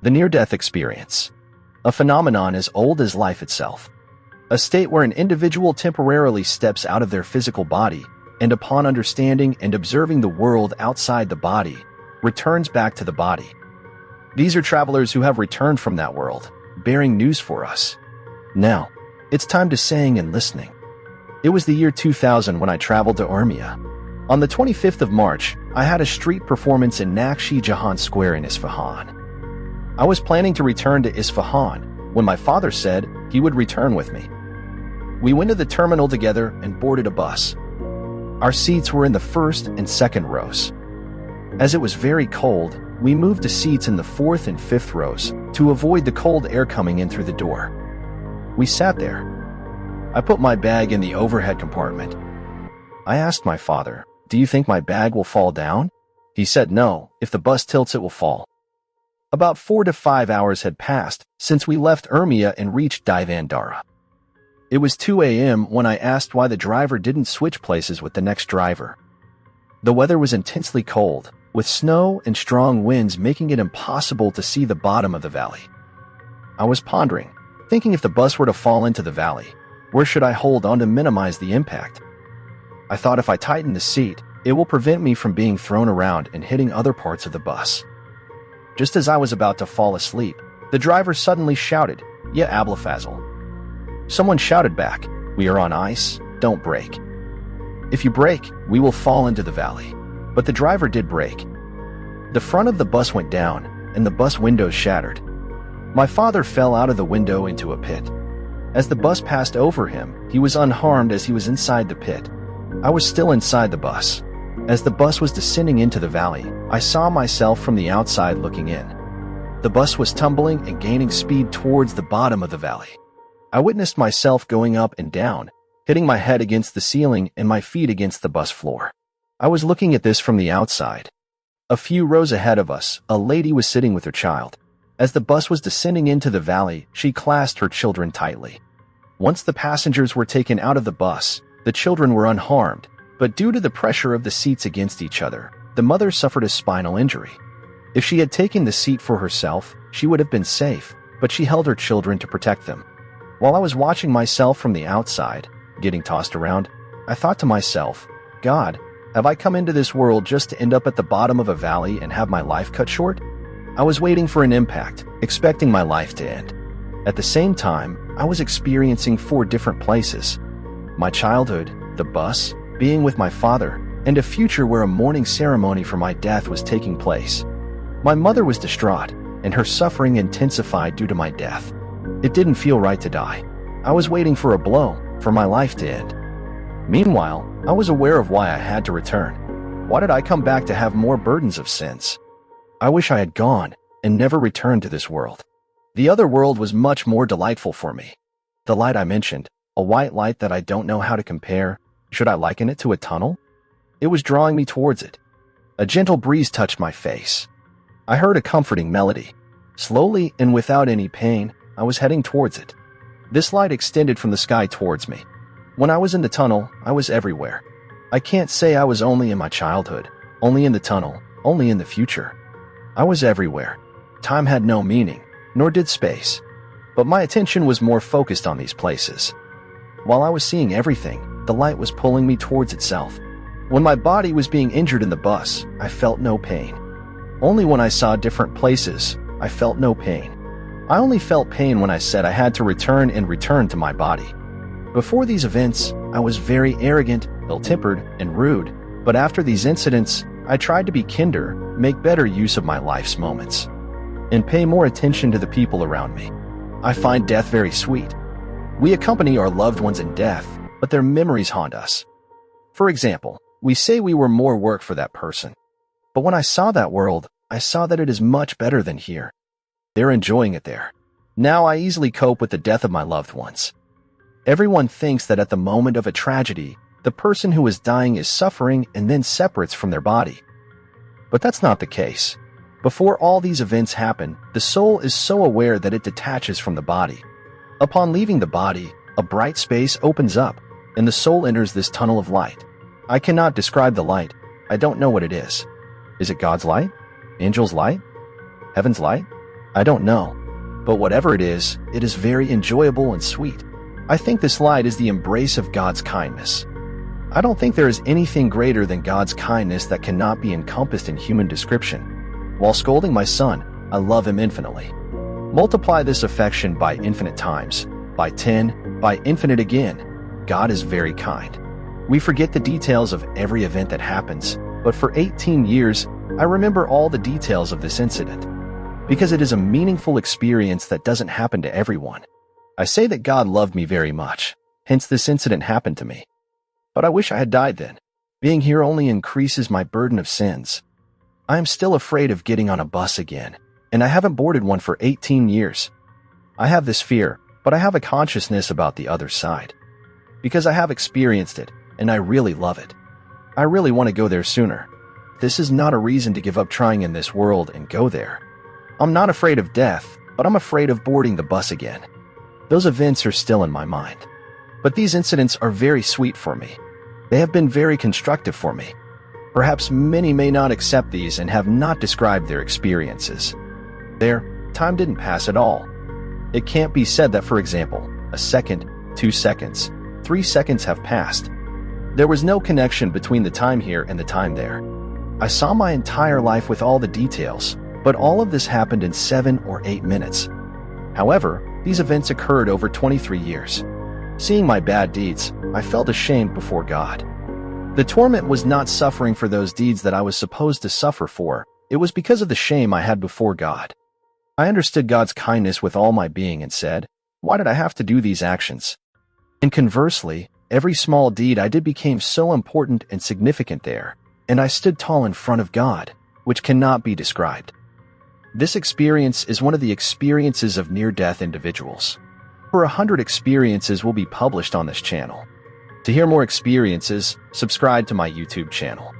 The near-death experience. A phenomenon as old as life itself. A state where an individual temporarily steps out of their physical body and upon understanding and observing the world outside the body, returns back to the body. These are travelers who have returned from that world, bearing news for us. Now, it's time to saying and listening. It was the year 2000 when I traveled to Urmia. On the 25th of March, I had a street performance in Nakshi Jahan Square in Isfahan. I was planning to return to Isfahan when my father said he would return with me. We went to the terminal together and boarded a bus. Our seats were in the first and second rows. As it was very cold, we moved to seats in the fourth and fifth rows to avoid the cold air coming in through the door. We sat there. I put my bag in the overhead compartment. I asked my father, "Do you think my bag will fall down?" He said, "No, if the bus tilts it will fall." About 4 to 5 hours had passed since we left Urmia and reached Divandara. It was 2 a.m. when I asked why the driver didn't switch places with the next driver. The weather was intensely cold, with snow and strong winds making it impossible to see the bottom of the valley. I was pondering, thinking if the bus were to fall into the valley, where should I hold on to minimize the impact? I thought if I tighten the seat, it will prevent me from being thrown around and hitting other parts of the bus. Just as I was about to fall asleep, the driver suddenly shouted, "Ya Ablafazl." Someone shouted back, "We are on ice, don't brake. If you brake, we will fall into the valley." But the driver did brake. The front of the bus went down, and the bus windows shattered. My father fell out of the window into a pit. As the bus passed over him, he was unharmed as he was inside the pit. I was still inside the bus. As the bus was descending into the valley, I saw myself from the outside looking in. The bus was tumbling and gaining speed towards the bottom of the valley. I witnessed myself going up and down, hitting my head against the ceiling and my feet against the bus floor. I was looking at this from the outside. A few rows ahead of us, a lady was sitting with her child. As the bus was descending into the valley, she clasped her children tightly. Once the passengers were taken out of the bus, the children were unharmed, but due to the pressure of the seats against each other, the mother suffered a spinal injury. If she had taken the seat for herself, she would have been safe, but she held her children to protect them. While I was watching myself from the outside, getting tossed around, I thought to myself, "God, have I come into this world just to end up at the bottom of a valley and have my life cut short?" I was waiting for an impact, expecting my life to end. At the same time, I was experiencing 4 different places: my childhood, the bus, being with my father, and a future where a mourning ceremony for my death was taking place. My mother was distraught, and her suffering intensified due to my death. It didn't feel right to die. I was waiting for a blow, for my life to end. Meanwhile, I was aware of why I had to return. Why did I come back to have more burdens of sins? I wish I had gone and never returned to this world. The other world was much more delightful for me. The light I mentioned, a white light that I don't know how to compare, should I liken it to a tunnel? It was drawing me towards it. A gentle breeze touched my face. I heard a comforting melody. Slowly and without any pain, I was heading towards it. This light extended from the sky towards me. When I was in the tunnel, I was everywhere. I can't say I was only in my childhood, only in the tunnel, only in the future. I was everywhere. Time had no meaning, nor did space. But my attention was more focused on these places. While I was seeing everything, the light was pulling me towards itself. When my body was being injured in the bus, I felt no pain. Only when I saw different places, I felt no pain. I only felt pain when I said I had to return to my body. Before these events, I was very arrogant, ill-tempered, and rude, but after these incidents, I tried to be kinder, make better use of my life's moments, and pay more attention to the people around me. I find death very sweet. We accompany our loved ones in death, but their memories haunt us. For example, we say we were more work for that person. But when I saw that world, I saw that it is much better than here. They're enjoying it there. Now I easily cope with the death of my loved ones. Everyone thinks that at the moment of a tragedy, the person who is dying is suffering and then separates from their body. But that's not the case. Before all these events happen, the soul is so aware that it detaches from the body. Upon leaving the body, a bright space opens up, and the soul enters this tunnel of light. I cannot describe the light. I don't know what it is. Is it God's light? Angel's light? Heaven's light? I don't know. But whatever it is very enjoyable and sweet. I think this light is the embrace of God's kindness. I don't think there is anything greater than God's kindness that cannot be encompassed in human description. While scolding my son, I love him infinitely. Multiply this affection by infinite times, by 10, by infinite again. God is very kind. We forget the details of every event that happens, but for 18 years, I remember all the details of this incident. Because it is a meaningful experience that doesn't happen to everyone. I say that God loved me very much, hence this incident happened to me. But I wish I had died then. Being here only increases my burden of sins. I am still afraid of getting on a bus again, and I haven't boarded one for 18 years. I have this fear, but I have a consciousness about the other side. Because I have experienced it, and I really love it. I really want to go there sooner. This is not a reason to give up trying in this world and go there. I'm not afraid of death, but I'm afraid of boarding the bus again. Those events are still in my mind. But these incidents are very sweet for me. They have been very constructive for me. Perhaps many may not accept these and have not described their experiences. Their time didn't pass at all. It can't be said that, for example, a second, 2 seconds, 3 seconds have passed. There was no connection between the time here and the time there. I saw my entire life with all the details, but all of this happened in 7 or 8 minutes. However, these events occurred over 23 years. Seeing my bad deeds, I felt ashamed before God. The torment was not suffering for those deeds that I was supposed to suffer for. It was because of the shame I had before God. I understood God's kindness with all my being and said, why did I have to do these actions? And conversely, every small deed I did became so important and significant there, and I stood tall in front of God, which cannot be described. This experience is one of the experiences of near-death individuals. Over 100 experiences will be published on this channel. To hear more experiences, subscribe to my YouTube channel.